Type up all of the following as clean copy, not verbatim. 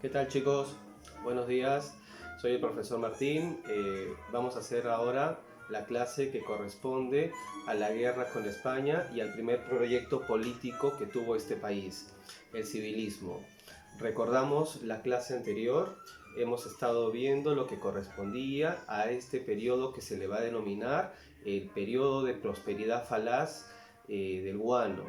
¿Qué tal, chicos? Buenos días, soy el profesor Martín. Vamos a hacer ahora la clase que corresponde a la guerra con España y al primer proyecto político que tuvo este país, el civilismo. Recordamos la clase anterior, hemos estado viendo lo que correspondía a este periodo que se le va a denominar el periodo de prosperidad falaz del guano.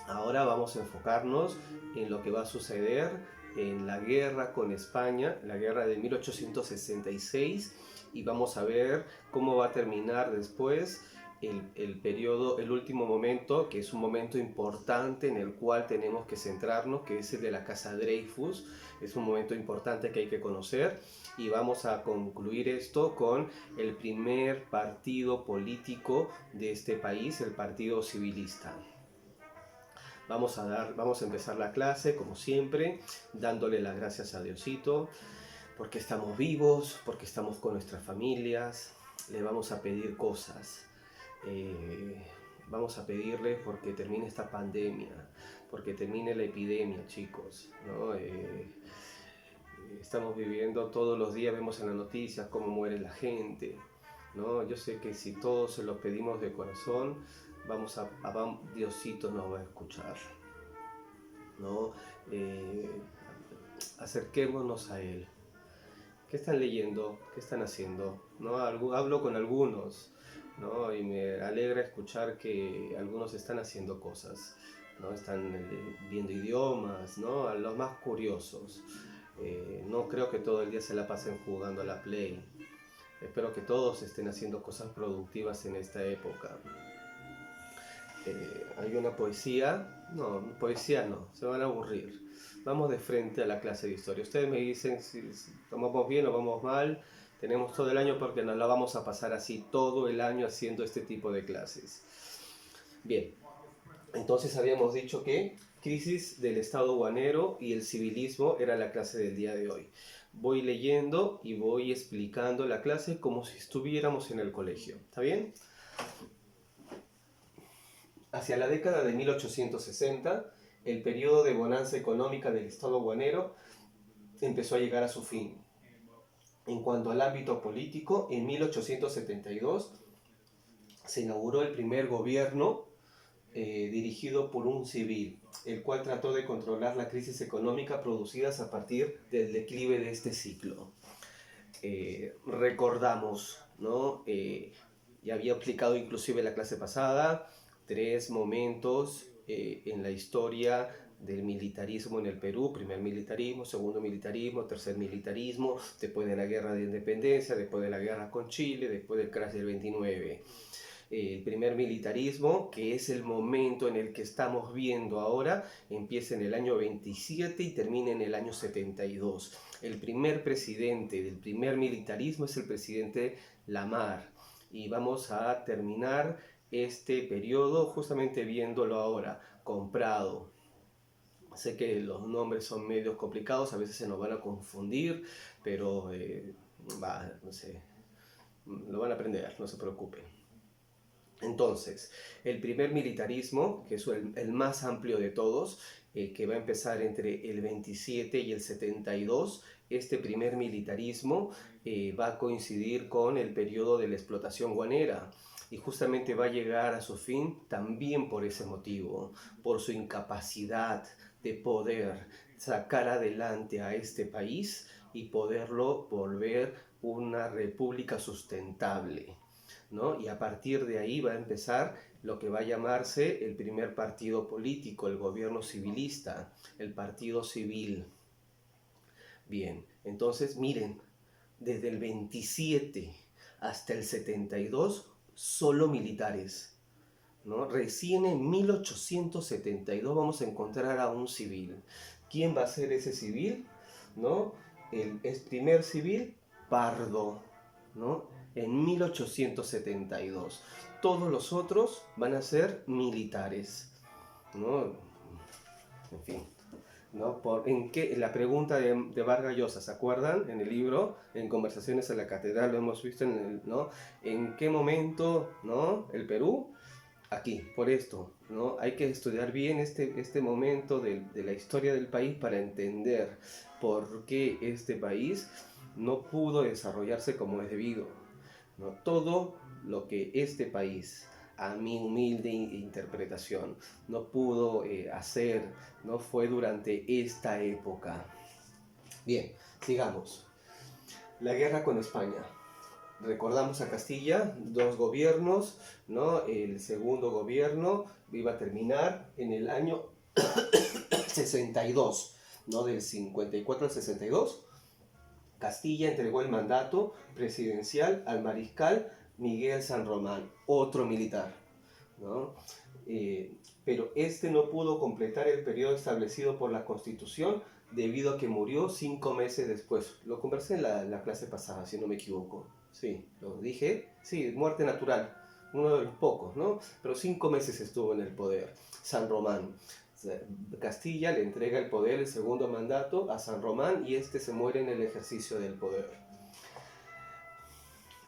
Ahora vamos a enfocarnos en lo que va a suceder en la guerra con España, la guerra de 1866, y vamos a ver cómo va a terminar después el último momento, que es un momento importante en el cual tenemos que centrarnos, que es el de la Casa Dreyfus. Es un momento importante que hay que conocer, y vamos a concluir esto con el primer partido político de este país, el Partido Civilista. Vamos a empezar la clase, como siempre, dándole las gracias a Diosito, porque estamos vivos, porque estamos con nuestras familias. Le vamos a pedir cosas. Vamos a pedirle porque termine esta pandemia, porque termine la epidemia, chicos, ¿no? Estamos viviendo todos los días, vemos en las noticias cómo muere la gente, ¿no? Yo sé que si todos se los pedimos de corazón, Diosito nos va a escuchar, ¿no? Acerquémonos a Él. ¿Qué están leyendo? ¿Qué están haciendo? ¿No? Hablo con algunos, ¿no? Y me alegra escuchar que algunos están haciendo cosas, ¿no? Están viendo idiomas, ¿no? A los más curiosos. No creo que todo el día se la pasen jugando a la Play. Espero que todos estén haciendo cosas productivas en esta época. Hay una poesía, no, poesía no, se van a aburrir. Vamos de frente a la clase de historia. Ustedes me dicen si vamos bien o vamos mal. Tenemos todo el año porque nos la vamos a pasar así todo el año haciendo este tipo de clases. Bien, entonces habíamos dicho que crisis del Estado guanero y el civilismo era la clase del día de hoy. Voy leyendo y voy explicando la clase como si estuviéramos en el colegio. ¿Está bien? Hacia la década de 1860, el periodo de bonanza económica del Estado guanero empezó a llegar a su fin. En cuanto al ámbito político, en 1872 se inauguró el primer gobierno dirigido por un civil, el cual trató de controlar la crisis económica producidas a partir del declive de este ciclo. Recordamos, ¿no? Ya había explicado inclusive en la clase pasada, tres momentos en la historia del militarismo en el Perú: primer militarismo, segundo militarismo, tercer militarismo, después de la guerra de independencia, después de la guerra con Chile, después del crash del 29. El primer militarismo, que es el momento en el que estamos viendo ahora, empieza en el año 27 y termina en el año 72. El primer presidente del primer militarismo es el presidente Lamar, y vamos a terminar este periodo justamente viéndolo ahora, comprado. Sé que los nombres son medios complicados, a veces se nos van a confundir, pero no sé, lo van a aprender, no se preocupen. Entonces, el primer militarismo, que es el más amplio de todos, que va a empezar entre el 27 y el 72, este primer militarismo va a coincidir con el periodo de la explotación guanera, y justamente va a llegar a su fin también por ese motivo, por su incapacidad de poder sacar adelante a este país y poderlo volver una república sustentable, ¿no? Y a partir de ahí va a empezar lo que va a llamarse el primer partido político, el gobierno civilista, el partido civil. Bien, entonces miren, desde el 27 hasta el 72, solo militares, ¿no? Recién en 1872 vamos a encontrar a un civil. ¿Quién va a ser ese civil? ¿No? El primer civil, Pardo, ¿no? En 1872. Todos los otros van a ser militares, ¿no? En fin, ¿no? La pregunta de Vargas Llosa, ¿se acuerdan? En el libro, en Conversaciones en la Catedral, lo hemos visto, ¿no? ¿En qué momento, ¿no? El Perú aquí, por esto, ¿no? Hay que estudiar bien este momento de la historia del país para entender por qué este país no pudo desarrollarse como es debido, ¿no? Todo lo que este país, a mi humilde interpretación, no pudo hacer, no fue durante esta época. Bien, sigamos. La guerra con España. Recordamos a Castilla, dos gobiernos, ¿no? El segundo gobierno iba a terminar en el año 62, ¿no? Del 54 al 62. Castilla entregó el mandato presidencial al mariscal Miguel San Román, otro militar, ¿no? Pero este no pudo completar el periodo establecido por la Constitución debido a que murió 5 meses después. Lo conversé en la clase pasada, si no me equivoco. Sí, lo dije. Sí, muerte natural, uno de los pocos, ¿no? Pero 5 meses estuvo en el poder. San Román. Castilla le entrega el poder, el segundo mandato, a San Román y este se muere en el ejercicio del poder.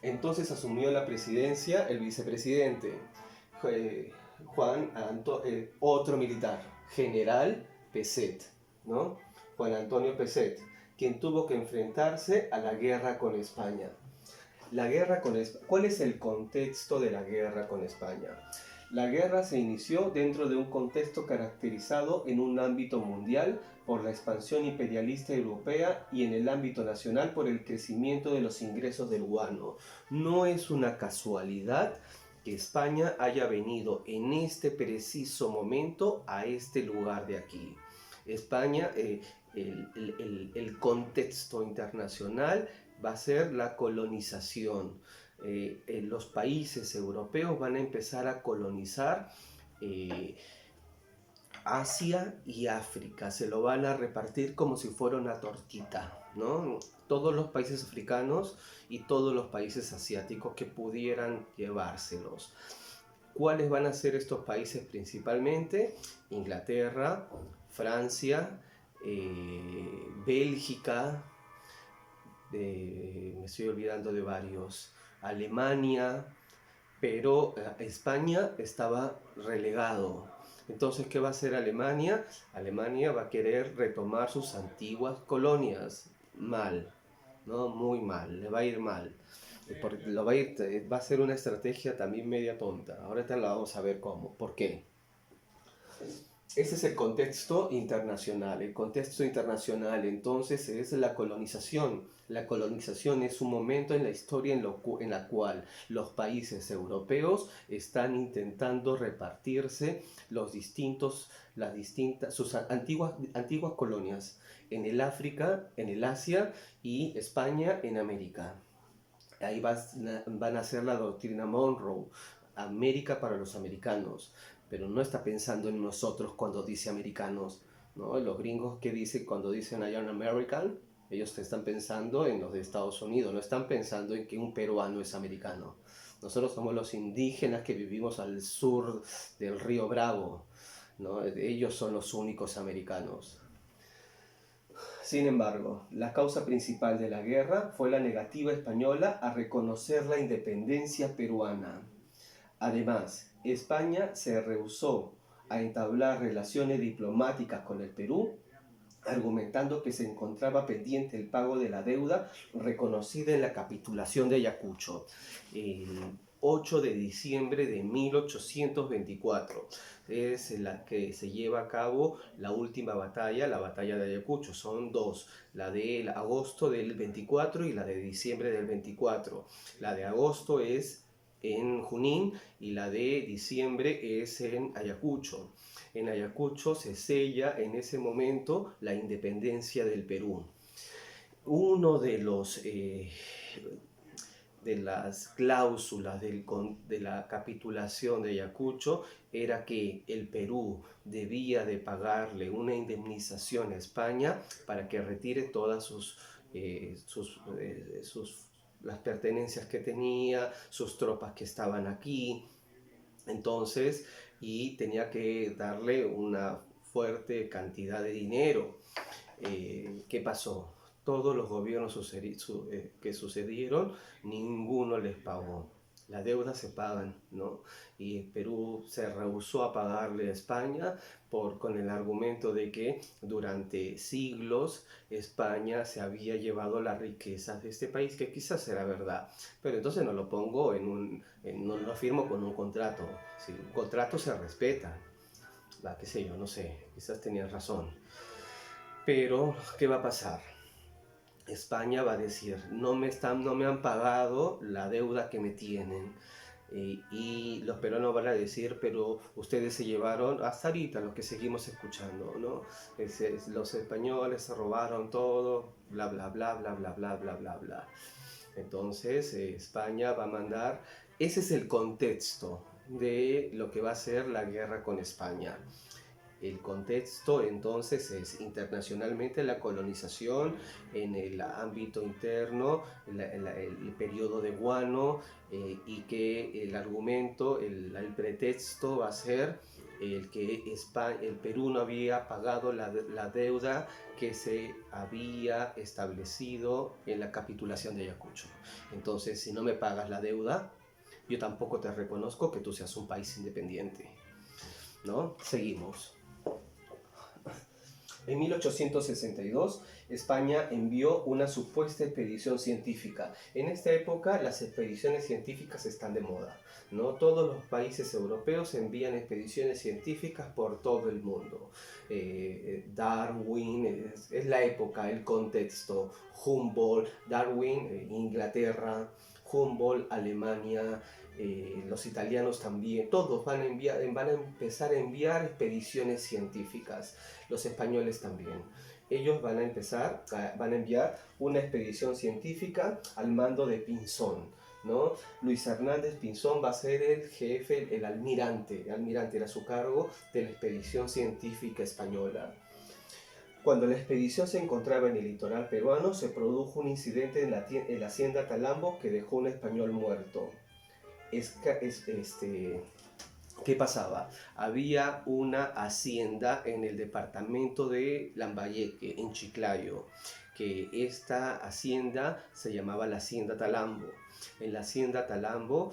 Entonces asumió la presidencia el vicepresidente, otro militar, general Peset, ¿no? Juan Antonio Peset, quien tuvo que enfrentarse a la guerra con España. ¿Cuál es el contexto de la guerra con España? La guerra se inició dentro de un contexto caracterizado en un ámbito mundial por la expansión imperialista europea y en el ámbito nacional por el crecimiento de los ingresos del guano. No es una casualidad que España haya venido en este preciso momento a este lugar de aquí. España, el contexto internacional va a ser la colonización. Los países europeos van a empezar a colonizar Asia y África, se lo van a repartir como si fuera una tortita, ¿no? Todos los países africanos y todos los países asiáticos que pudieran llevárselos. ¿Cuáles van a ser estos países principalmente? Inglaterra, Francia, Bélgica, me estoy olvidando de varios, Alemania, pero España estaba relegado. Entonces, ¿qué va a hacer Alemania? Alemania va a querer retomar sus antiguas colonias. Mal, ¿no? Muy mal, le va a ir mal. Va a ser una estrategia también media tonta. Ahorita la vamos a ver cómo. ¿Por qué? Ese es el contexto internacional. El contexto internacional entonces es la colonización. La colonización es un momento en la historia en la cual los países europeos están intentando repartirse sus antiguas colonias en el África, en el Asia y España en América. Ahí van a hacer la doctrina Monroe, América para los americanos, pero no está pensando en nosotros cuando dice americanos, ¿no? Los gringos que dicen cuando dicen I am American, ellos están pensando en los de Estados Unidos, no están pensando en que un peruano es americano. Nosotros somos los indígenas que vivimos al sur del río Bravo, ¿no? Ellos son los únicos americanos. Sin embargo, la causa principal de la guerra fue la negativa española a reconocer la independencia peruana. Además, España se rehusó a entablar relaciones diplomáticas con el Perú, argumentando que se encontraba pendiente el pago de la deuda reconocida en la capitulación de Ayacucho, el 8 de diciembre de 1824. Es la que se lleva a cabo la última batalla, la batalla de Ayacucho. Son dos, la de agosto del 24 y la de diciembre del 24. La de agosto es en Junín y la de diciembre es en Ayacucho. En Ayacucho se sella en ese momento la independencia del Perú. Uno de las cláusulas de la capitulación de Ayacucho era que el Perú debía de pagarle una indemnización a España para que retire todas las pertenencias que tenía, sus tropas que estaban aquí. Entonces, y tenía que darle una fuerte cantidad de dinero. ¿Qué pasó? Todos los gobiernos que sucedieron, ninguno les pagó. Las deudas se pagan, ¿no? Y Perú se rehusó a pagarle a España con el argumento de que durante siglos España se había llevado las riquezas de este país, que quizás era verdad, pero entonces no lo pongo no lo firmo con un contrato. Si un contrato se respeta, va, qué sé yo, no sé, quizás tenían razón. Pero, ¿qué va a pasar? España va a decir, no me han pagado la deuda que me tienen. Y los peruanos van a decir, pero ustedes se llevaron, hasta ahorita los que seguimos escuchando, ¿no? Los españoles se robaron todo, bla, bla, bla, bla, bla, bla, bla, bla, bla. Entonces, España va a mandar, ese es el contexto de lo que va a ser la guerra con España. El contexto entonces es internacionalmente la colonización en el ámbito interno, el periodo de Guano, y que el argumento, el pretexto va a ser el que el Perú no había pagado la deuda que se había establecido en la capitulación de Ayacucho. Entonces, si no me pagas la deuda, yo tampoco te reconozco que tú seas un país independiente, ¿no? Seguimos. En 1862, España envió una supuesta expedición científica. En esta época, las expediciones científicas están de moda, ¿no? Todos los países europeos envían expediciones científicas por todo el mundo. Darwin, es la época, el contexto. Humboldt, Darwin, Inglaterra, Humboldt, Alemania, los italianos también, todos van a empezar a enviar expediciones científicas, los españoles también. Ellos van a enviar una expedición científica al mando de Pinzón, ¿no? Luis Hernández Pinzón va a ser el jefe, el almirante era su cargo de la expedición científica española. Cuando la expedición se encontraba en el litoral peruano, se produjo un incidente en la hacienda Talambo que dejó un español muerto. ¿Qué pasaba? Había una hacienda en el departamento de Lambayeque, en Chiclayo, que esta hacienda se llamaba la Hacienda Talambo. En la Hacienda Talambo,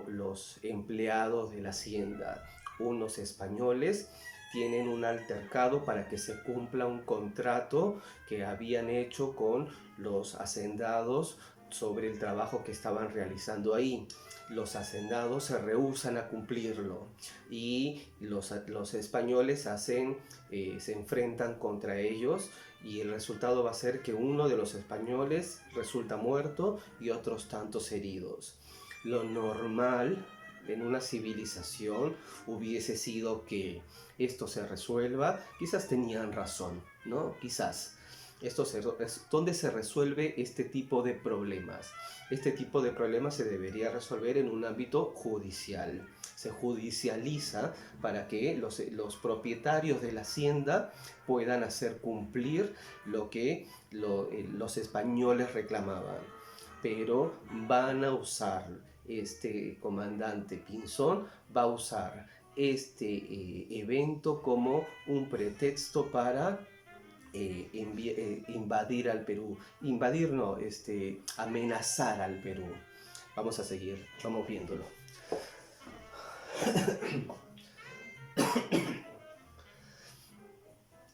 los empleados de la hacienda, unos españoles, tienen un altercado para que se cumpla un contrato que habían hecho con los hacendados sobre el trabajo que estaban realizando ahí. Los hacendados se rehúsan a cumplirlo y los españoles se enfrentan contra ellos, y el resultado va a ser que uno de los españoles resulta muerto y otros tantos heridos. Lo normal en una civilización hubiese sido que esto se resuelva. Quizás tenían razón, ¿no? Quizás. ¿Dónde se resuelve este tipo de problemas? Este tipo de problemas se debería resolver en un ámbito judicial. Se judicializa para que los propietarios de la hacienda puedan hacer cumplir lo que los españoles reclamaban. Pero van a usar, este comandante Pinzón va a usar este evento como un pretexto para invadir al Perú. Invadir no, amenazar al Perú. Vamos a seguir, vamos viéndolo.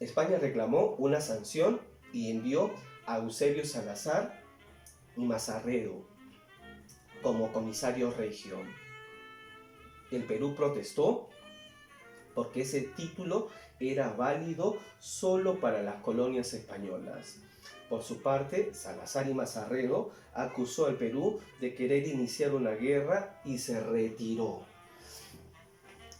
España reclamó una sanción y envió a Eusebio Salazar y Mazarredo como comisario regio. El Perú protestó porque ese título era válido solo para las colonias españolas. Por su parte, Salazar y Mazarredo acusó al Perú de querer iniciar una guerra y se retiró,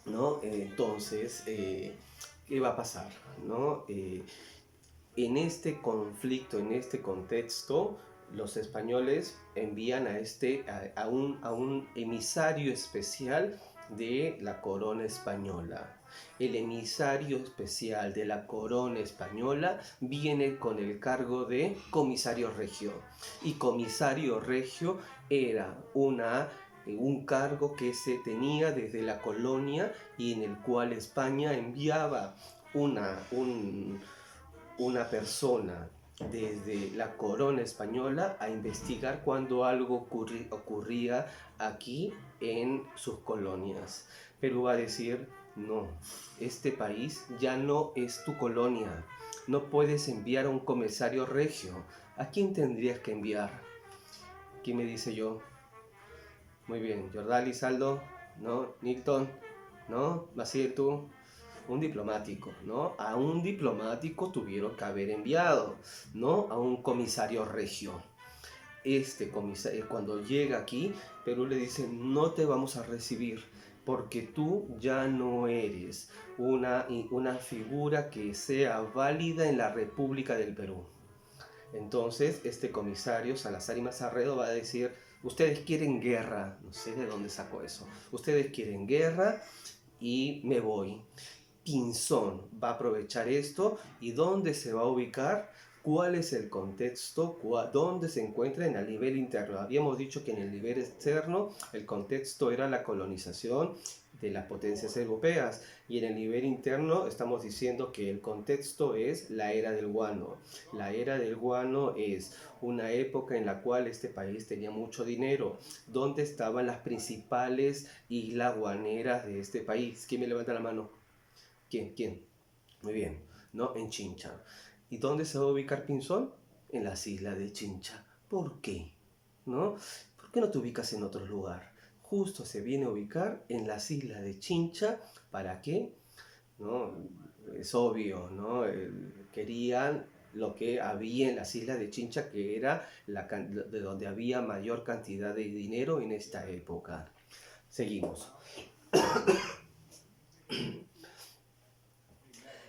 ¿no? Entonces, ¿qué va a pasar, ¿no? En este conflicto, en este contexto, los españoles envían a un emisario especial de la corona española. El emisario especial de la corona española viene con el cargo de comisario regio. Y comisario regio era un cargo que se tenía desde la colonia y en el cual España enviaba una persona desde la corona española a investigar cuando algo ocurría aquí en sus colonias. Perú va a decir, no, este país ya no es tu colonia, no puedes enviar a un comisario regio. ¿A quién tendrías que enviar? ¿Quién me dice yo? Muy bien, Jordali, Saldo, ¿no? Nilton, ¿no? Maciel, tú. Un diplomático, ¿no? A un diplomático tuvieron que haber enviado, ¿no? A un comisario regio. Este comisario, cuando llega aquí, Perú le dice, no te vamos a recibir, porque tú ya no eres una figura que sea válida en la República del Perú. Entonces, este comisario, Salazar y Mazarredo, va a decir, ustedes quieren guerra, no sé de dónde sacó eso, ustedes quieren guerra y me voy. Pinzón va a aprovechar esto y dónde se va a ubicar, cuál es el contexto, dónde se encuentra en el nivel interno. Habíamos dicho que en el nivel externo el contexto era la colonización de las potencias europeas y en el nivel interno estamos diciendo que el contexto es la era del guano. La era del guano es una época en la cual este país tenía mucho dinero. ¿Dónde estaban las principales islas guaneras de este país? ¿Quién me levanta la mano? ¿Quién? Muy bien, ¿no? En Chincha. ¿Y dónde se va a ubicar Pinzón? En las islas de Chincha. ¿Por qué? ¿No? ¿Por qué no te ubicas en otro lugar? Justo se viene a ubicar en las islas de Chincha. ¿Para qué? ¿No? Es obvio, ¿no? Querían lo que había en las islas de Chincha, que era de donde había mayor cantidad de dinero en esta época. Seguimos.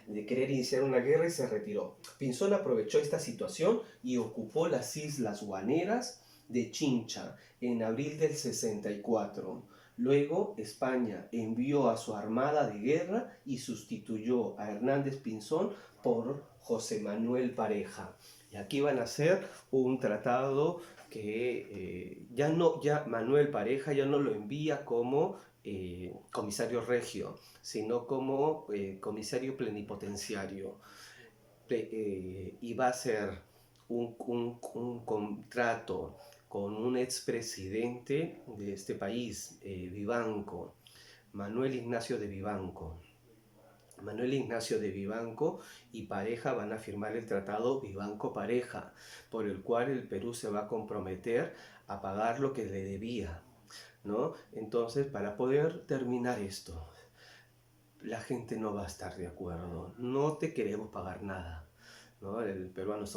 De querer iniciar una guerra y se retiró. Pinzón aprovechó esta situación y ocupó las islas guaneras de Chincha en abril del 64. Luego España envió a su armada de guerra y sustituyó a Hernández Pinzón por José Manuel Pareja. Y aquí van a hacer un tratado que ya Manuel Pareja ya no lo envía como comisario regio, sino como comisario plenipotenciario. Y va a ser un contrato con un expresidente de este país, Vivanco, Manuel Ignacio de Vivanco. Manuel Ignacio de Vivanco y Pareja van a firmar el tratado Vivanco-Pareja, por el cual el Perú se va a comprometer a pagar lo que le debía, ¿no? Entonces, para poder terminar esto, la gente no va a estar de acuerdo, no te queremos pagar nada, ¿no? Los peruanos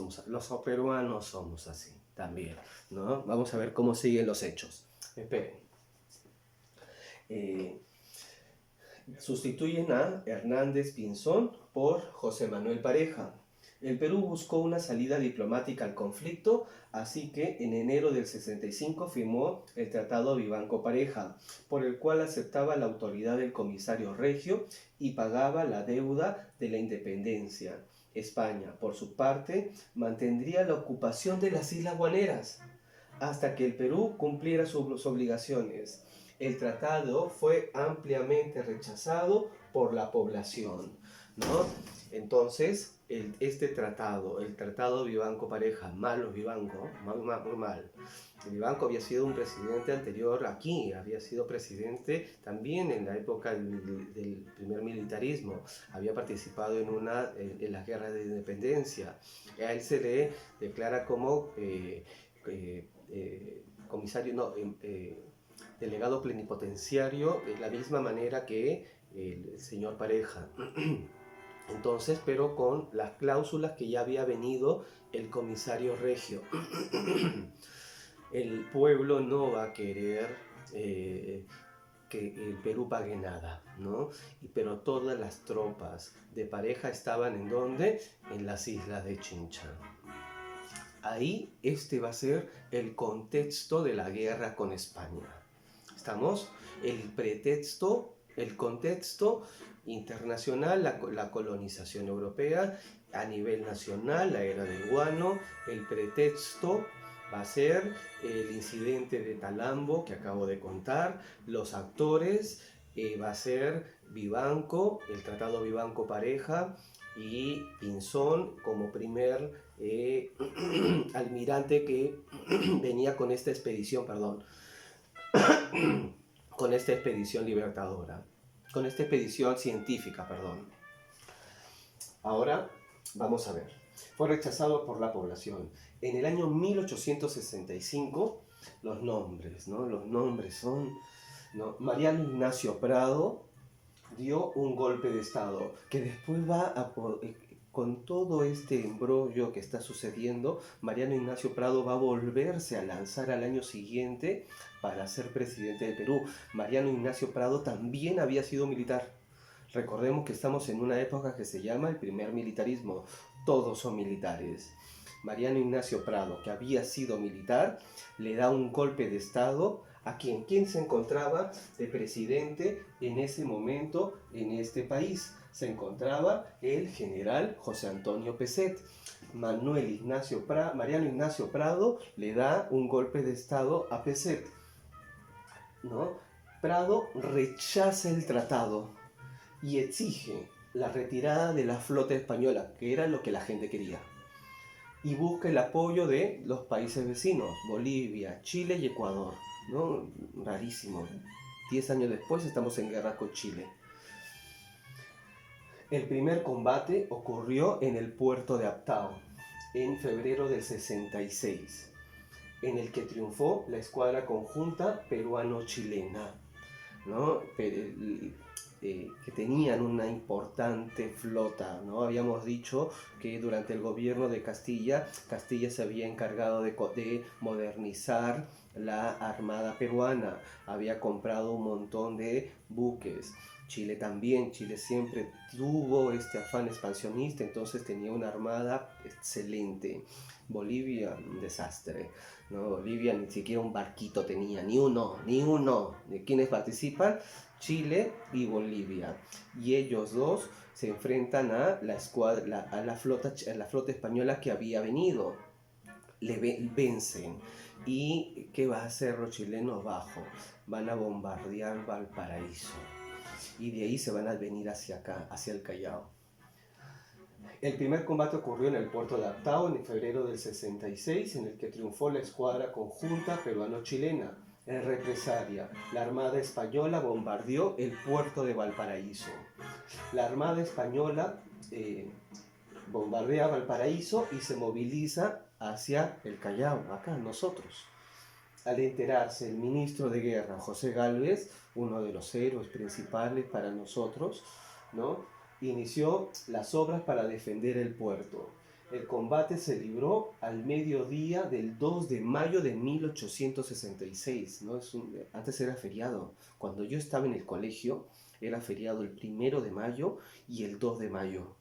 somos así también, ¿no? Vamos a ver cómo siguen los hechos. Esperen. Sustituyen a Hernández Pinzón por José Manuel Pareja. El Perú buscó una salida diplomática al conflicto, así que en enero del 65 firmó el Tratado Vivanco-Pareja, por el cual aceptaba la autoridad del comisario regio y pagaba la deuda de la independencia. España, por su parte, mantendría la ocupación de las Islas Guaneras hasta que el Perú cumpliera sus obligaciones. El tratado fue ampliamente rechazado por la población, ¿no? Entonces, este tratado, el tratado Vivanco-Pareja, malo Vivanco, muy mal. Vivanco había sido un presidente anterior aquí, había sido presidente también en la época del primer militarismo, había participado en las guerras de independencia. A él se le declara como comisario, no, delegado plenipotenciario, de la misma manera que el señor Pareja. Entonces, pero con las cláusulas que ya había venido el comisario regio. El pueblo no va a querer que el Perú pague nada, ¿no? Pero todas las tropas de Pareja estaban ¿en dónde? En las islas de Chincha. Ahí este va a ser el contexto de la guerra con España. ¿Estamos? El pretexto, el contexto internacional, la colonización europea, a nivel nacional, la era del guano, el pretexto va a ser el incidente de Talambo que acabo de contar, los actores, va a ser Vivanco, el tratado Vivanco-Pareja y Pinzón como primer almirante que venía con esta expedición, perdón, con esta expedición libertadora, con esta expedición científica, perdón. Ahora vamos a ver. Fue rechazado por la población. En el año 1865, los nombres, ¿no? Los nombres son, ¿no? Mariano Ignacio Prado dio un golpe de estado que después va a con todo este embrollo que está sucediendo, Mariano Ignacio Prado va a volverse a lanzar al año siguiente para ser presidente de Perú. Mariano Ignacio Prado también había sido militar. Recordemos que estamos en una época que se llama el primer militarismo. Todos son militares. Mariano Ignacio Prado, que había sido militar, le da un golpe de estado a quien se encontraba de presidente en ese momento en este país. Se encontraba el general José Antonio Pezet. Mariano Ignacio Prado le da un golpe de estado a Pezet, ¿no? Prado rechaza el tratado y exige la retirada de la flota española, que era lo que la gente quería, y busca el apoyo de los países vecinos, Bolivia, Chile y Ecuador, ¿no? Rarísimo. 10 años después estamos en guerra con Chile. El primer combate ocurrió en el puerto de Aptao, en febrero del 66, en el que triunfó la escuadra conjunta peruano-chilena, ¿no? Que tenían una importante flota, ¿no? Habíamos dicho que durante el gobierno de Castilla se había encargado de modernizar la armada peruana, había comprado un montón de buques. Chile también, Chile siempre tuvo este afán expansionista, entonces tenía una armada excelente. Bolivia, un desastre, ¿no? Bolivia ni siquiera un barquito tenía, ni uno. ¿De quienes participan? Chile y Bolivia. Y ellos dos se enfrentan a la flota española que había venido. Vencen. ¿Y qué va a hacer los chilenos bajo? Van a bombardear Valparaíso. Y de ahí se van a venir hacia acá, hacia el Callao. El primer combate ocurrió en el puerto de Aptao en febrero del 66, en el que triunfó la escuadra conjunta peruano-chilena. En represalia, la Armada Española bombardeó el puerto de Valparaíso. La Armada Española bombardea Valparaíso y se moviliza hacia el Callao, acá nosotros. Al enterarse el ministro de Guerra, José Gálvez, uno de los héroes principales para nosotros, ¿no?, inició las obras para defender el puerto. El combate se libró al mediodía del 2 de mayo de 1866, ¿no? Antes era feriado. Cuando yo estaba en el colegio, era feriado el 1 de mayo y el 2 de mayo.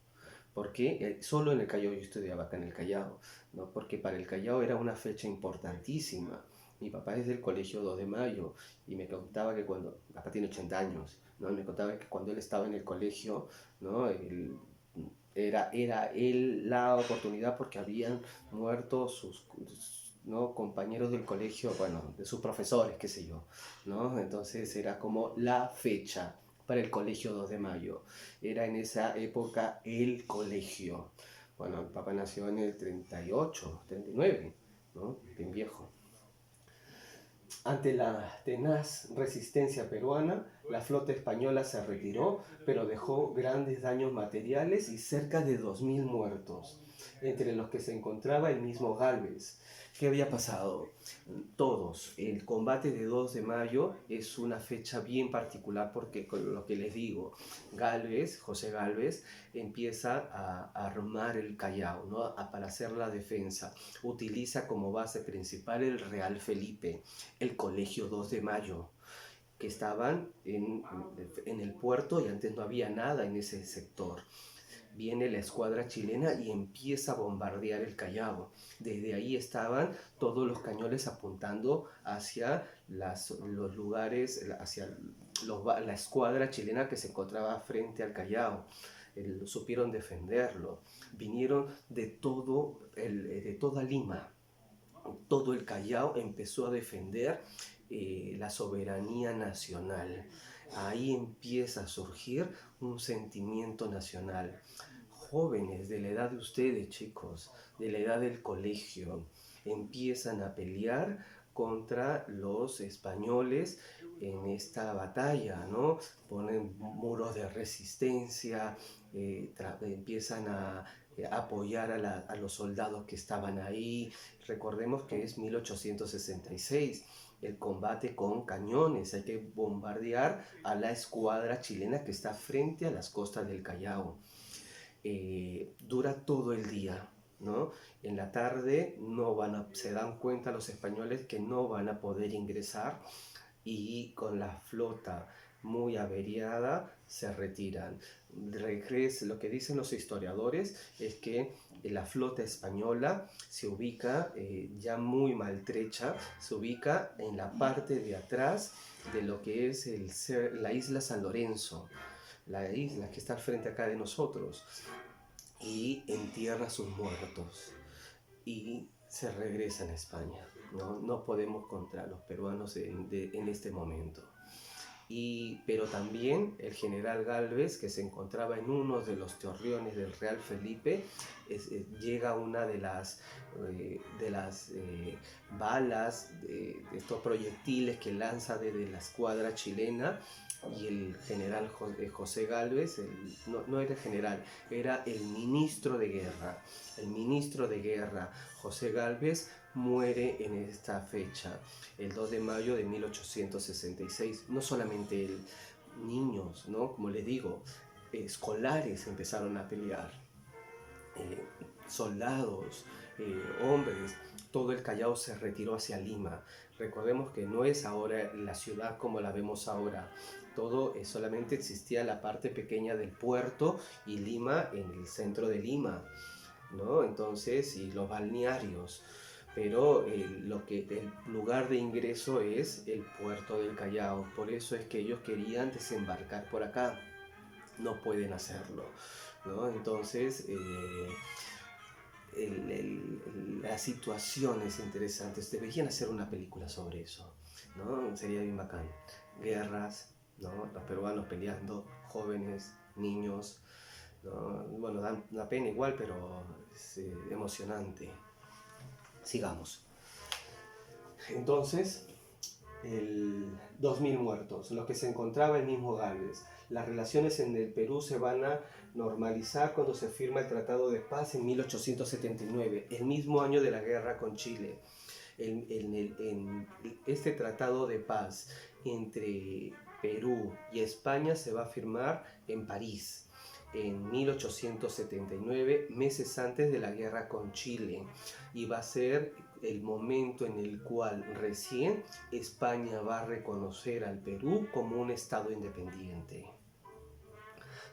Porque solo en el Callao, yo estudiaba acá en el Callao, ¿no? Porque para el Callao era una fecha importantísima. Mi papá es del colegio 2 de mayo y me contaba que cuando, papá tiene 80 años, ¿no? Me contaba que cuando él estaba en el colegio, ¿no?, era él la oportunidad porque habían muerto sus, ¿no?, compañeros del colegio, bueno, de sus profesores, qué sé yo, ¿no? Entonces era como la fecha para el colegio 2 de mayo. Era en esa época el colegio. Bueno, el papá nació en el 38, 39, ¿no? Bien viejo. Ante la tenaz resistencia peruana, la flota española se retiró, pero dejó grandes daños materiales y cerca de 2000 muertos, entre los que se encontraba el mismo Gálvez. ¿Qué había pasado? Todos. El combate de 2 de mayo es una fecha bien particular porque, con lo que les digo, José Gálvez, empieza a armar el Callao, ¿no?, para hacer la defensa. Utiliza como base principal el Real Felipe, el Colegio 2 de Mayo, que estaban en el puerto y antes no había nada en ese sector. Viene la escuadra chilena y empieza a bombardear el Callao. Desde ahí estaban todos los cañones apuntando hacia los lugares, hacia la escuadra chilena que se encontraba frente al Callao. Supieron defenderlo. Vinieron de toda Lima. Todo el Callao empezó a defender la soberanía nacional. Ahí empieza a surgir un sentimiento nacional. jóvenes de la edad de ustedes, chicos, de la edad del colegio, empiezan a pelear contra los españoles en esta batalla, ¿no? Ponen muros de resistencia, empiezan a apoyar a los soldados que estaban ahí. Recordemos que es 1866, el combate con cañones, hay que bombardear a la escuadra chilena que está frente a las costas del Callao. Dura todo el día, ¿no? En la tarde se dan cuenta los españoles que no van a poder ingresar y con la flota muy averiada se retiran. Lo que dicen los historiadores es que la flota española se ubica ya muy maltrecha, se ubica en la parte de atrás de lo que es la isla San Lorenzo, la isla que está al frente acá de nosotros, y entierra a sus muertos y se regresan a España. No podemos contra los peruanos en este momento. Pero también el general Gálvez, que se encontraba en uno de los torreones del Real Felipe, llega una de las balas, de estos proyectiles que lanza desde la escuadra chilena, y el general José Gálvez, no era el general, era el ministro de guerra. El ministro de guerra, José Gálvez, muere en esta fecha, el 2 de mayo de 1866. No solamente él, niños, ¿no? Como les digo, escolares empezaron a pelear, soldados, hombres. Todo el Callao se retiró hacia Lima. Recordemos que no es ahora la ciudad como la vemos ahora. Solamente existía la parte pequeña del puerto y Lima en el centro de Lima, ¿no? Entonces, y los balnearios. Pero el lugar de ingreso es el puerto del Callao. Por eso es que ellos querían desembarcar por acá. No pueden hacerlo, ¿no? Entonces, la situación es interesante. Deberían hacer una película sobre eso, ¿no? Sería bien bacán. Guerras, ¿no? Los peruanos peleando, jóvenes, niños, ¿no? Bueno, da pena igual, pero es emocionante. Sigamos. Entonces, 2000 muertos, los que se encontraba el mismo Gálvez. Las relaciones en el Perú se van a normalizar cuando se firma el Tratado de Paz en 1879, el mismo año de la guerra con Chile. En este Tratado de Paz entre Perú y España se va a firmar en París en 1879, meses antes de la guerra con Chile, y va a ser el momento en el cual recién España va a reconocer al Perú como un estado independiente,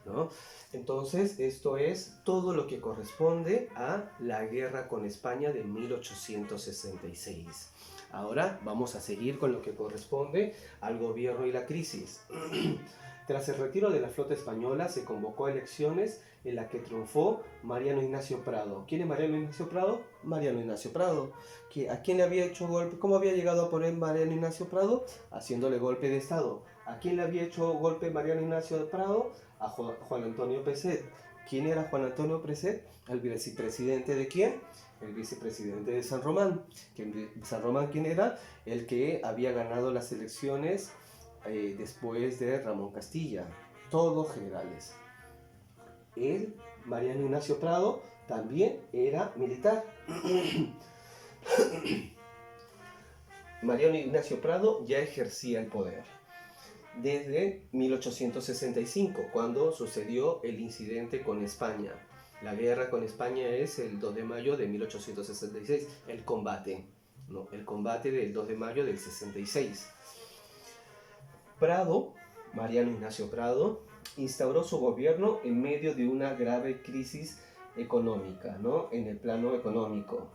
¿no? Entonces, esto es todo lo que corresponde a la guerra con España de 1866. Ahora vamos a seguir con lo que corresponde al gobierno y la crisis. Tras el retiro de la flota española, se convocó a elecciones en la que triunfó Mariano Ignacio Prado. ¿Quién es Mariano Ignacio Prado? Mariano Ignacio Prado. ¿A quién le había hecho golpe? ¿Cómo había llegado a poner Mariano Ignacio Prado? Haciéndole golpe de Estado. ¿A quién le había hecho golpe Mariano Ignacio Prado? A Juan Antonio Peset. ¿Quién era Juan Antonio Peset? ¿El vicepresidente de quién? El vicepresidente de San Román. ¿San Román quién era? El que había ganado las elecciones después de Ramón Castilla. Todos generales. Él, Mariano Ignacio Prado, también era militar. Mariano Ignacio Prado ya ejercía el poder desde 1865, cuando sucedió el incidente con España. La guerra con España es el 2 de mayo de 1866, el combate, ¿no? El combate del 2 de mayo del 66. Prado, Mariano Ignacio Prado, instauró su gobierno en medio de una grave crisis económica, ¿no? En el plano económico.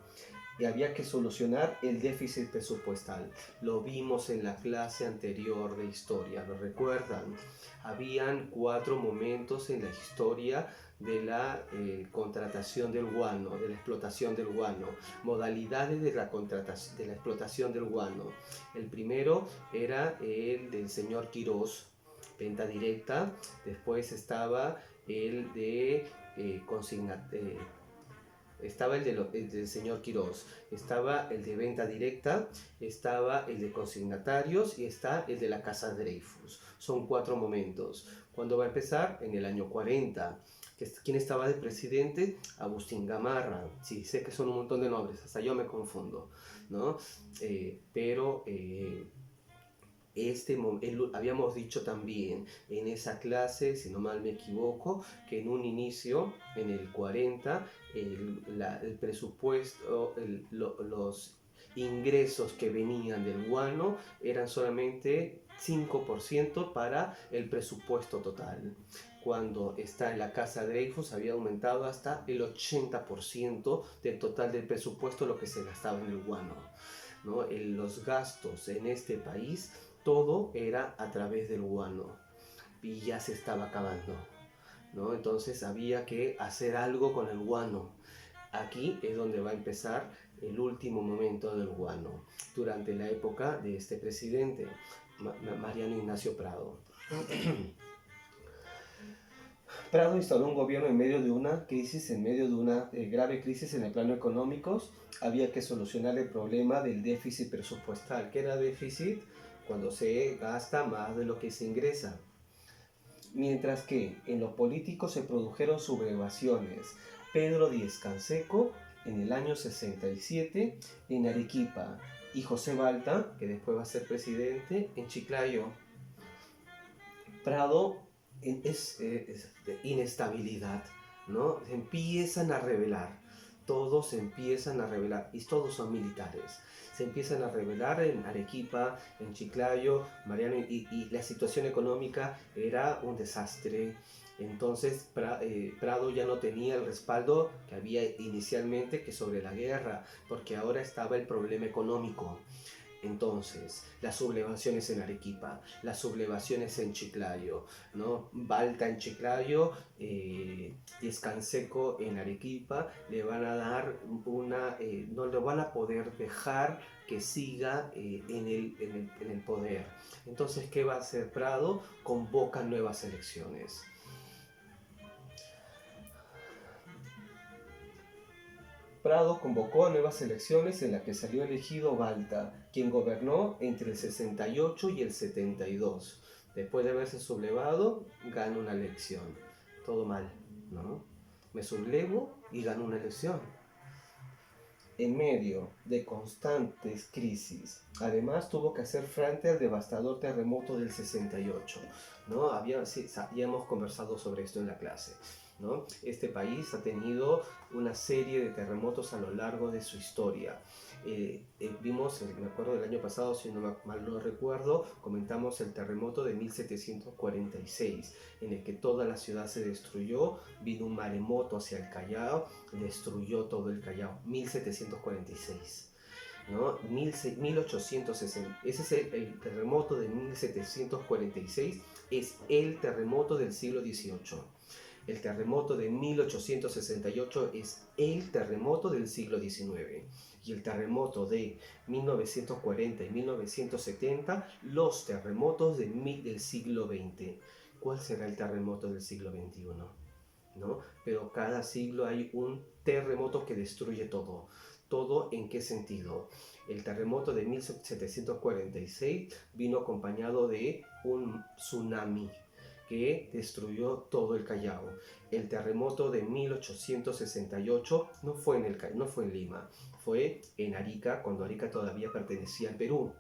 Y había que solucionar el déficit presupuestal. Lo vimos en la clase anterior de historia, ¿lo recuerdan? Habían 4 momentos en la historia de la contratación del guano, de la explotación del guano, modalidades de la explotación del guano. El primero era el del señor Quirós, venta directa. Después estaba el de estaba el del señor Quirós, estaba el de venta directa, estaba el de consignatarios y está el de la Casa Dreyfus. Son 4 momentos. ¿Cuándo va a empezar? En el año 40. ¿Quién estaba de presidente? Agustín Gamarra. Sí, sé que son un montón de nombres, hasta yo me confundo, ¿no? Pero habíamos dicho también en esa clase, si no mal me equivoco, que en un inicio, en el 40, el presupuesto, los ingresos que venían del guano eran solamente 5% para el presupuesto total. Cuando está en la Casa Dreyfus había aumentado hasta el 80% del total del presupuesto lo que se gastaba en el guano, ¿no? Los gastos en este país, todo era a través del guano y ya se estaba acabando, ¿no? Entonces había que hacer algo con el guano. Aquí es donde va a empezar el último momento del guano, durante la época de este presidente, Mariano Ignacio Prado. Prado instaló un gobierno en medio de una crisis, en medio de una grave crisis en el plano económico. Había que solucionar el problema del déficit presupuestal. ¿Qué era déficit? Cuando se gasta más de lo que se ingresa. Mientras que en lo político se produjeron sublevaciones. Pedro Díez Canseco en el año 67 en Arequipa y José Balta, que después va a ser presidente, en Chiclayo. Prado es inestabilidad, ¿no? Se empiezan a rebelar, todos se empiezan a rebelar y todos son militares. Se empiezan a rebelar en Arequipa, en Chiclayo, Mariano, y la situación económica era un desastre. Entonces Prado ya no tenía el respaldo que había inicialmente que sobre la guerra, porque ahora estaba el problema económico. Entonces, las sublevaciones en Arequipa, las sublevaciones en Chiclayo, ¿no? Balta en Chiclayo, Díez Canseco en Arequipa, le van a dar no le van a poder dejar que siga en el poder. Entonces, ¿qué va a hacer Prado? Convoca nuevas elecciones. Prado convocó a nuevas elecciones en las que salió elegido Balta, quien gobernó entre el 68 y el 72. Después de haberse sublevado, gana una elección. Todo mal, ¿no? Me sublevo y gano una elección. En medio de constantes crisis, además tuvo que hacer frente al devastador terremoto del 68, ¿no? Ya hemos conversado sobre esto en la clase, ¿no? Este país ha tenido una serie de terremotos a lo largo de su historia. Vimos, me acuerdo del año pasado, si no mal no recuerdo, comentamos el terremoto de 1746, en el que toda la ciudad se destruyó, vino un maremoto hacia el Callao, destruyó todo el Callao, 1746. ¿No? 1860, ese es el terremoto de 1746, es el terremoto del siglo XVIII. El terremoto de 1868 es el terremoto del siglo XIX. Y el terremoto de 1940 y 1970, los terremotos del siglo XX. ¿Cuál será el terremoto del siglo XXI? ¿No? Pero cada siglo hay un terremoto que destruye todo. ¿Todo en qué sentido? El terremoto de 1746 vino acompañado de un tsunami que destruyó todo el Callao. El terremoto de 1868 no fue en Lima, fue en Arica, cuando Arica todavía pertenecía al Perú.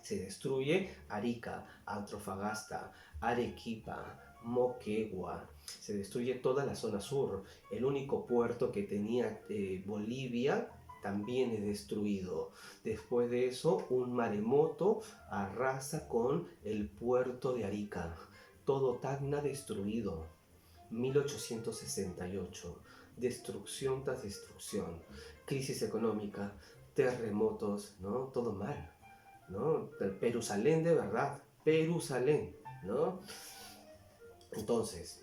Se destruye Arica, Antofagasta, Arequipa, Moquegua, se destruye toda la zona sur. El único puerto que tenía Bolivia también es destruido. Después de eso, un maremoto arrasa con el puerto de Arica. Todo Tacna destruido. 1868. Destrucción tras destrucción. Crisis económica, terremotos, ¿no? Todo mal, ¿no? Jerusalén de verdad, Jerusalén, ¿no? Entonces,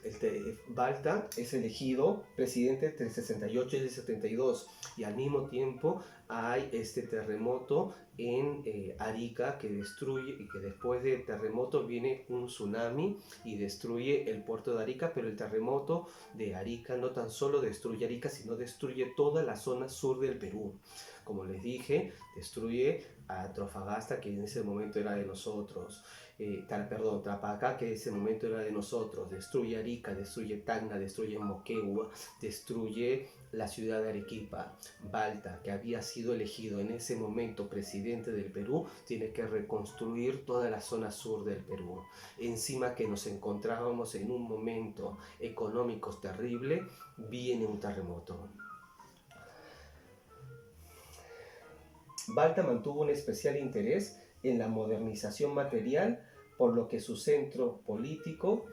Balta es elegido presidente entre el 68 y el 72 y al mismo tiempo hay este terremoto en Arica que destruye y que después del terremoto viene un tsunami y destruye el puerto de Arica, pero el terremoto de Arica no tan solo destruye Arica, sino destruye toda la zona sur del Perú. Como les dije, destruye a Trofagasta, que en ese momento era de nosotros. Trapacá, que en ese momento era de nosotros, destruye Arica, destruye Tacna, destruye Moquegua, destruye la ciudad de Arequipa. Balta, que había sido elegido en ese momento presidente del Perú, tiene que reconstruir toda la zona sur del Perú. Encima que nos encontrábamos en un momento económico terrible, viene un terremoto. Balta mantuvo un especial interés en la modernización material, por lo que su centro político,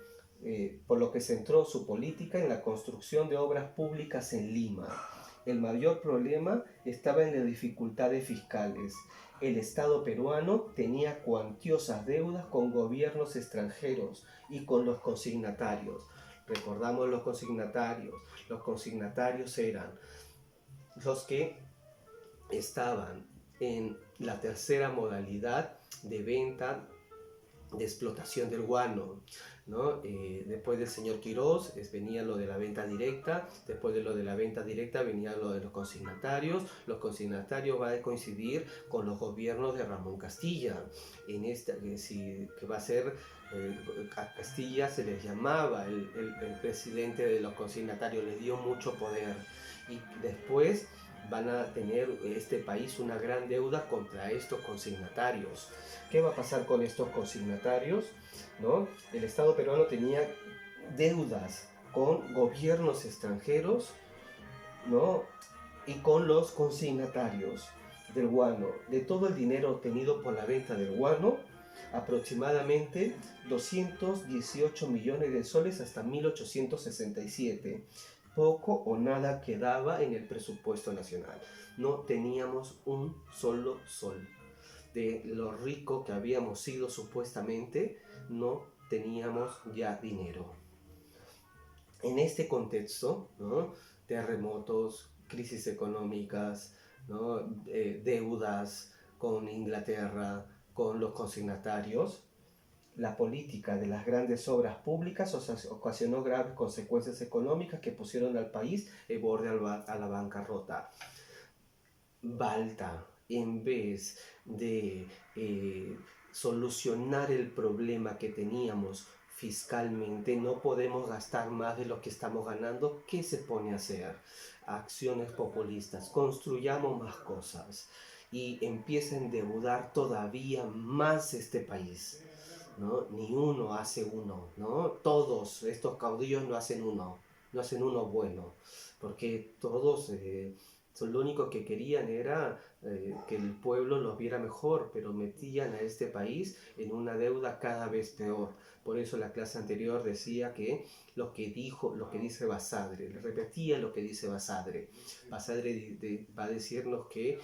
por lo que centró su política en la construcción de obras públicas en Lima. El mayor problema estaba en las dificultades fiscales. El Estado peruano tenía cuantiosas deudas con gobiernos extranjeros y con los consignatarios. Recordamos los consignatarios. Los consignatarios eran los que estaban en la tercera modalidad de venta, de explotación del guano, ¿no? Después del señor Quirós venía lo de la venta directa, después de lo de la venta directa venía lo de los consignatarios va a coincidir con los gobiernos de Ramón Castilla, en esta, que va a ser, a Castilla se les llamaba el presidente de los consignatarios, le dio mucho poder, y después van a tener este país una gran deuda contra estos consignatarios. ¿Qué va a pasar con estos consignatarios? ¿No? El Estado peruano tenía deudas con gobiernos extranjeros, ¿no? Y con los consignatarios del guano. De todo el dinero obtenido por la venta del guano, aproximadamente 218 millones de soles hasta 1867. Poco o nada quedaba en el presupuesto nacional. No teníamos un solo sol. De lo rico que habíamos sido supuestamente, no teníamos ya dinero. En este contexto, ¿no? Terremotos, crisis económicas, ¿no? Deudas con Inglaterra, con los consignatarios, la política de las grandes obras públicas ocasionó graves consecuencias económicas que pusieron al país en borde a la bancarrota. Balta, en vez de solucionar el problema que teníamos fiscalmente, no podemos gastar más de lo que estamos ganando, ¿qué se pone a hacer? Acciones populistas, construyamos más cosas y empieza a endeudar todavía más este país. ¿No? Ni uno hace uno, ¿no? Todos estos caudillos no hacen uno bueno, porque todos lo único que querían era que el pueblo los viera mejor, pero metían a este país en una deuda cada vez peor. Por eso la clase anterior decía que lo que dice Basadre, le repetía lo que dice Basadre. Basadre va a decirnos que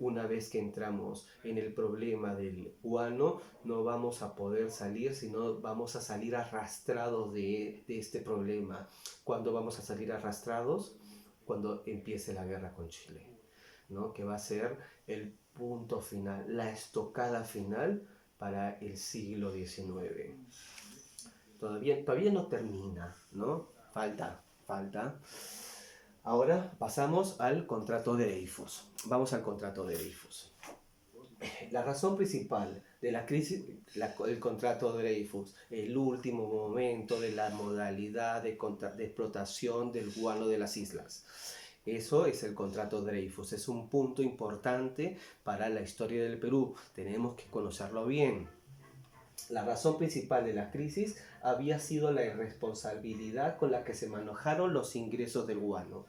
una vez que entramos en el problema del guano, no vamos a poder salir, sino vamos a salir arrastrados de este problema. ¿Cuándo vamos a salir arrastrados? Cuando empiece la guerra con Chile, ¿no? Que va a ser el punto final, la estocada final para el siglo XIX. Todavía no termina, ¿no? Falta. Ahora pasamos al contrato de Dreyfus. Vamos al contrato de Dreyfus. La razón principal de la crisis, el contrato de Dreyfus, el último momento de la modalidad de explotación del guano de las islas. Eso es el contrato de Dreyfus. Es un punto importante para la historia del Perú. Tenemos que conocerlo bien. La razón principal de la crisis había sido la irresponsabilidad con la que se manejaron los ingresos del guano.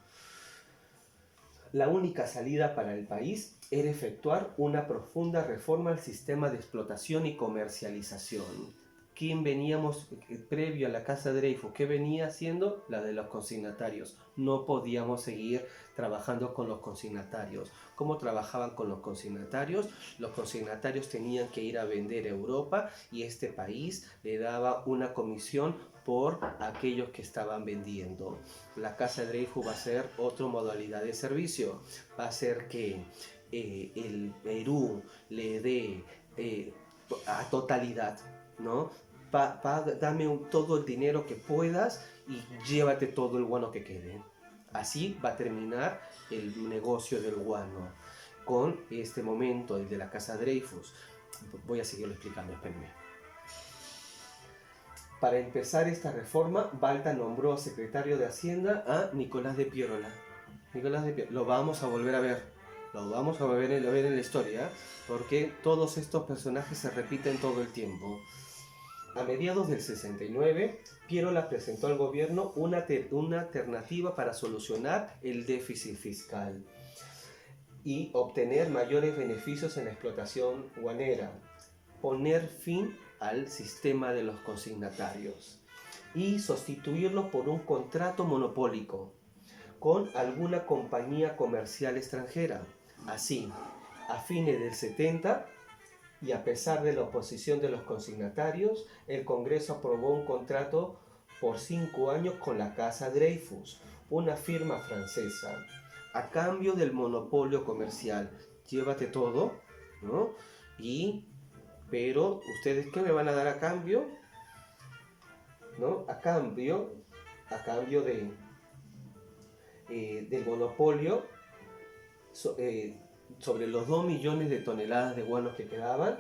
La única salida para el país era efectuar una profunda reforma al sistema de explotación y comercialización. ¿quién veníamos previo a la Casa Dreyfus? ¿Qué venía haciendo? La de los consignatarios. No podíamos seguir trabajando con los consignatarios. ¿Cómo trabajaban con los consignatarios? Los consignatarios tenían que ir a vender a Europa y este país le daba una comisión por aquellos que estaban vendiendo. La Casa Dreyfus va a ser otra modalidad de servicio. Va a ser que el Perú le dé a totalidad, ¿no? Dame todo el dinero que puedas y llévate todo el guano que quede. Así va a terminar el negocio del guano. Con este momento, el de la Casa Dreyfus, voy a seguirlo explicando, espérenme. Para empezar esta reforma, Balta nombró secretario de Hacienda a Nicolás de Piérola. Lo vamos a volver a ver. Lo vamos a volver a ver en la historia, porque todos estos personajes se repiten todo el tiempo. A mediados del 69, Piérola presentó al gobierno una alternativa para solucionar el déficit fiscal y obtener mayores beneficios en la explotación guanera, poner fin al sistema de los consignatarios y sustituirlo por un contrato monopólico con alguna compañía comercial extranjera. Así, a fines del 70, y a pesar de la oposición de los consignatarios, el Congreso aprobó un contrato por 5 años con la Casa Dreyfus, una firma francesa, a cambio del monopolio comercial. Llévate todo, ¿no? Pero, ¿ustedes qué me van a dar a cambio? ¿No? A cambio del monopolio sobre los 2 millones de toneladas de guanos que quedaban,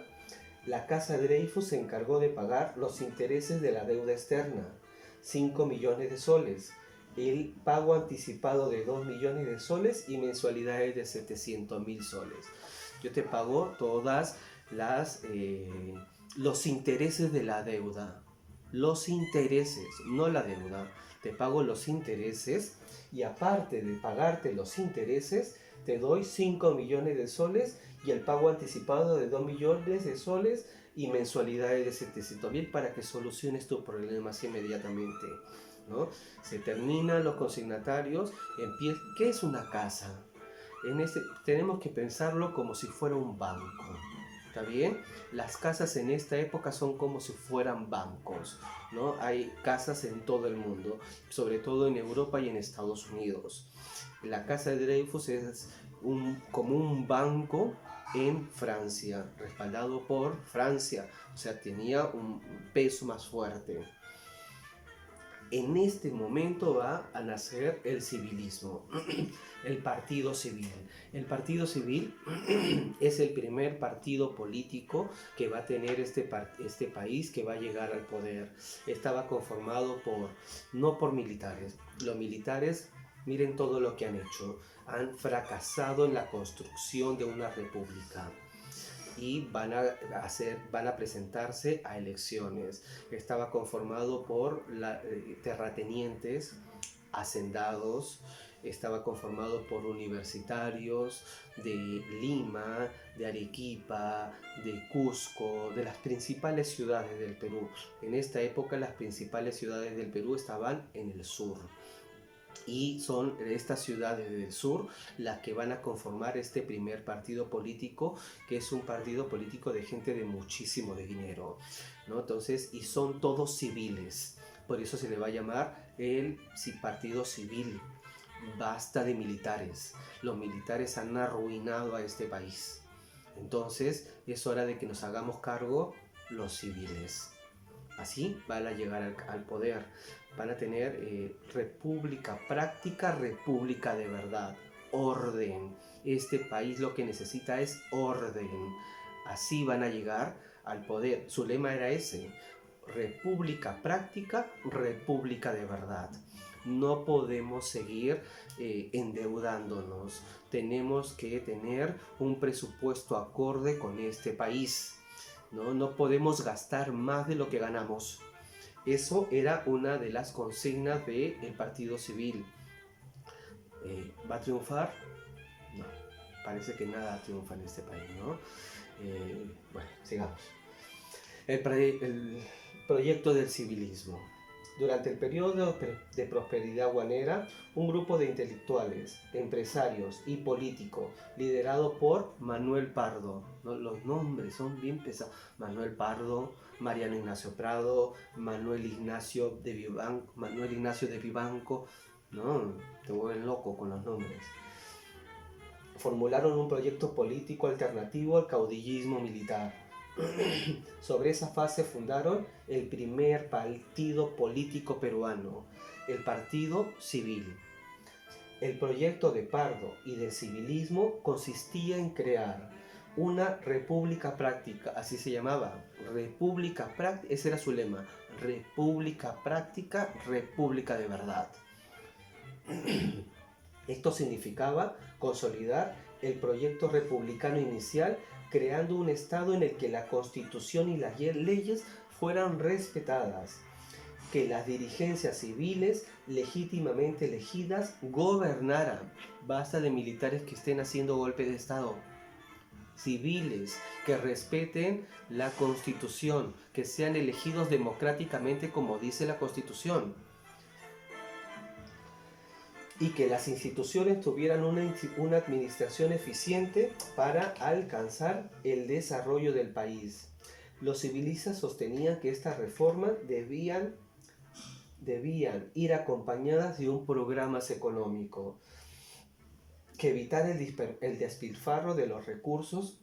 la Casa Dreyfus se encargó de pagar los intereses de la deuda externa, 5 millones de soles, el pago anticipado de 2 millones de soles y mensualidades de 700.000 soles. Yo te pago todas los intereses de la deuda, los intereses, no la deuda. Te pago los intereses y aparte de pagarte los intereses, te doy 5 millones de soles y el pago anticipado de 2 millones de soles y mensualidades de 700.000 para que soluciones tus problemas inmediatamente, ¿no? Se terminan los consignatarios, ¿qué es una casa? Tenemos que pensarlo como si fuera un banco, ¿está bien? Las casas en esta época son como si fueran bancos, ¿no? Hay casas en todo el mundo, sobre todo en Europa y en Estados Unidos. La Casa de Dreyfus es como un banco en Francia, respaldado por Francia, o sea, tenía un peso más fuerte. En este momento va a nacer el civilismo, el partido civil. El partido civil es el primer partido político que va a tener este país, que va a llegar al poder. Estaba conformado no por militares. Los militares, miren todo lo que han hecho. Han fracasado en la construcción de una república. Y van a presentarse a elecciones. Estaba conformado por terratenientes, hacendados, estaba conformado por universitarios de Lima, de Arequipa, de Cusco, de las principales ciudades del Perú. En esta época las principales ciudades del Perú estaban en el sur. Y son estas ciudades del sur las que van a conformar este primer partido político, que es un partido político de gente de muchísimo dinero, ¿no? Entonces, y son todos civiles, por eso se le va a llamar el partido civil. Basta de militares, los militares han arruinado a este país, entonces es hora de que nos hagamos cargo los civiles. Así van a llegar al poder, van a tener república práctica, república de verdad, orden. Este país lo que necesita es orden. Así van a llegar al poder. Su lema era ese: república práctica, república de verdad. No podemos seguir endeudándonos. Tenemos que tener un presupuesto acorde con este país. No podemos gastar más de lo que ganamos. Eso era una de las consignas del partido civil. ¿Va a triunfar? No, parece que nada triunfa en este país, ¿no? Bueno, sigamos. Proyecto del civilismo. Durante el periodo de prosperidad guanera, un grupo de intelectuales, empresarios y políticos, liderado por Manuel Pardo, ¿no? Los nombres son bien pesados. Manuel Pardo, Mariano Ignacio Prado, Manuel Ignacio de Vivanco, ¿no? Te vuelven loco con los nombres. Formularon un proyecto político alternativo al caudillismo militar. Sobre esa fase fundaron el primer partido político peruano, el Partido Civil. El proyecto de Pardo y del civilismo consistía en crear una república práctica, así se llamaba, república práctica, ese era su lema, república práctica, república de verdad. Esto significaba consolidar el proyecto republicano inicial, creando un Estado en el que la Constitución y las leyes fueran respetadas, que las dirigencias civiles legítimamente elegidas gobernaran. Basta de militares que estén haciendo golpe de Estado. Civiles que respeten la Constitución, que sean elegidos democráticamente como dice la Constitución, y que las instituciones tuvieran una administración eficiente para alcanzar el desarrollo del país. Los civilistas sostenían que estas reformas debían ir acompañadas de un programa económico que evitara el despilfarro de los recursos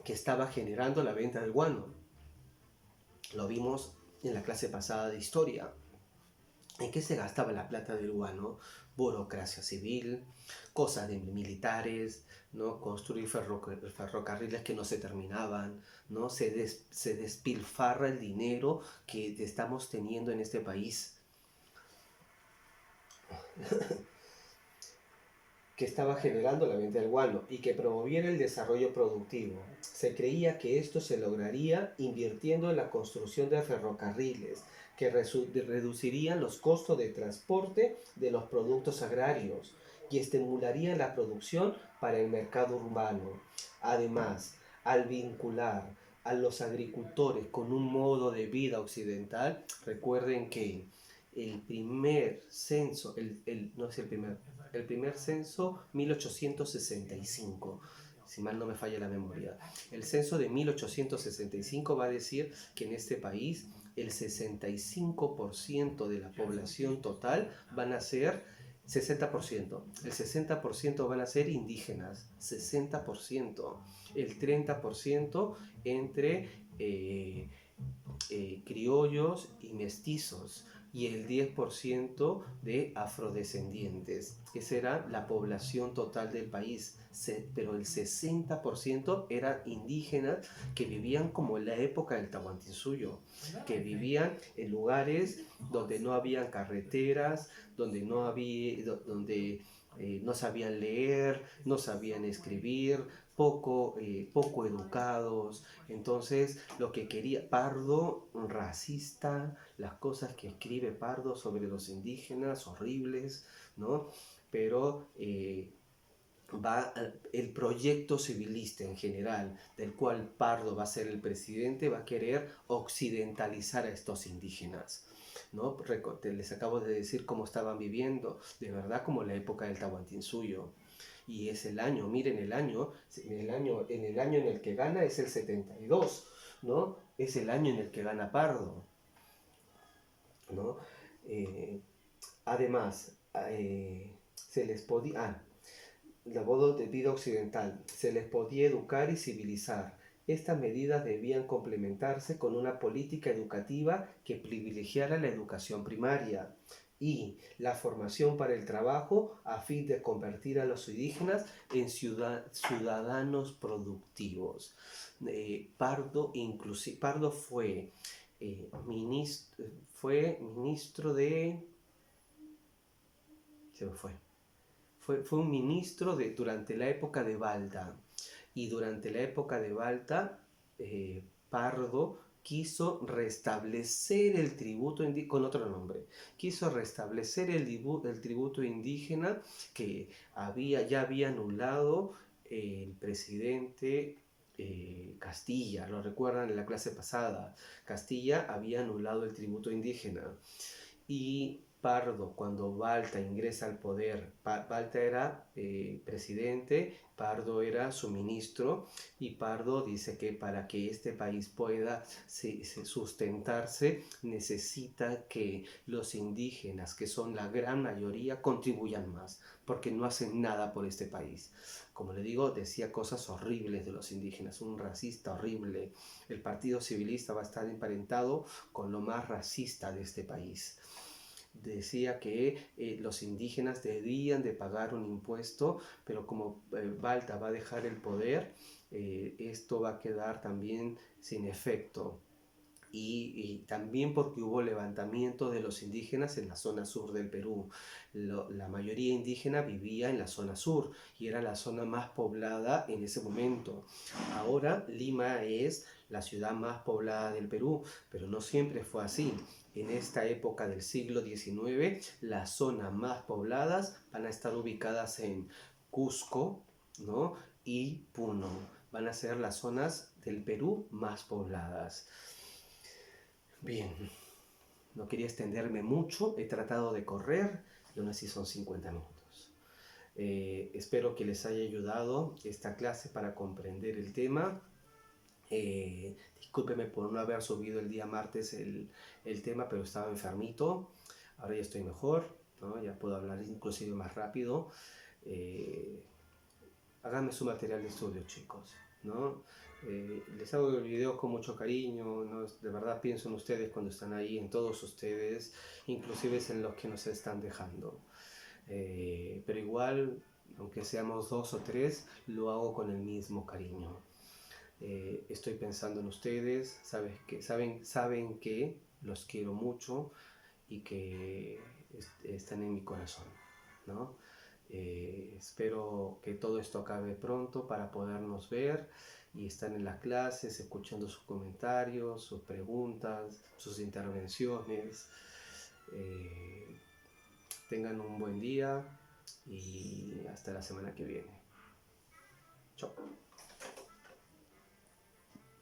que estaba generando la venta del guano. Lo vimos en la clase pasada de historia. ¿En qué se gastaba la plata del guano? Burocracia civil, cosas de militares, ¿no? Construir ferrocarriles que no se terminaban, ¿no? Se despilfarra el dinero que estamos teniendo en este país. Que estaba generando la venta del guano y que promoviera el desarrollo productivo. Se creía que esto se lograría invirtiendo en la construcción de ferrocarriles, que reducirían los costos de transporte de los productos agrarios y estimularían la producción para el mercado urbano. Además, al vincular a los agricultores con un modo de vida occidental, recuerden que el primer censo, no es el primer censo 1865, si mal no me falla la memoria. El censo de 1865 va a decir que en este país el 65% de la población total van a ser 60%. El 60% van a ser indígenas, 60%. El 30% entre criollos y mestizos y el 10% de afrodescendientes. Esa era la población total del país, pero el 60% eran indígenas que vivían como en la época del Tahuantinsuyo, que vivían en lugares donde no habían carreteras, donde no sabían leer, no sabían escribir, poco educados. Entonces lo que quería Pardo, racista, las cosas que escribe Pardo sobre los indígenas, horribles, ¿no? Pero el proyecto civilista en general, del cual Pardo va a ser el presidente, va a querer occidentalizar a estos indígenas, ¿no? Les acabo de decir cómo estaban viviendo, de verdad como la época del Tahuantinsuyo. Y es el año, miren el año en el que gana es el 72, ¿no? Es el año en el que gana Pardo, ¿no? Además, se les podía... la modo de vida occidental, se les podía educar y civilizar. Estas medidas debían complementarse con una política educativa que privilegiara la educación primaria y la formación para el trabajo a fin de convertir a los indígenas en ciudadanos productivos. Pardo fue ministro de... se me fue. Fue un ministro durante la época de Balta. Y durante la época de Balta, Pardo quiso restablecer el tributo con otro nombre. Quiso restablecer el tributo indígena que ya había anulado el presidente Castilla, lo recuerdan en la clase pasada. Castilla había anulado el tributo indígena y Pardo, cuando Balta ingresa al poder, Balta era presidente, Pardo era su ministro, y Pardo dice que para que este país pueda sustentarse necesita que los indígenas, que son la gran mayoría, contribuyan más, porque no hacen nada por este país. Como le digo, decía cosas horribles de los indígenas, un racista horrible. El Partido Civilista va a estar emparentado con lo más racista de este país. Decía que los indígenas debían de pagar un impuesto, pero como Balta va a dejar el poder, esto va a quedar también sin efecto. Y también porque hubo levantamiento de los indígenas en la zona sur del Perú. La mayoría indígena vivía en la zona sur y era la zona más poblada en ese momento. Ahora Lima es la ciudad más poblada del Perú, pero no siempre fue así. En esta época del siglo XIX, las zonas más pobladas van a estar ubicadas en Cusco, ¿no? Y Puno. Van a ser las zonas del Perú más pobladas. Bien, no quería extenderme mucho, he tratado de correr y aún así son 50 minutos. Espero que les haya ayudado esta clase para comprender el tema. Discúlpeme por no haber subido el día martes el tema, pero estaba enfermito. Ahora ya estoy mejor, ¿no? Ya puedo hablar inclusive más rápido. Háganme su material de estudio, chicos, ¿no? Les hago el video con mucho cariño, ¿no? De verdad pienso en ustedes cuando están ahí, en todos ustedes, inclusive en los que nos están dejando. Pero igual, aunque seamos 2 o 3, lo hago con el mismo cariño. Estoy pensando en ustedes, saben que los quiero mucho y que están en mi corazón, ¿no? Espero que todo esto acabe pronto para podernos ver y estar en las clases, escuchando sus comentarios, sus preguntas, sus intervenciones. Tengan un buen día y hasta la semana que viene. Chao.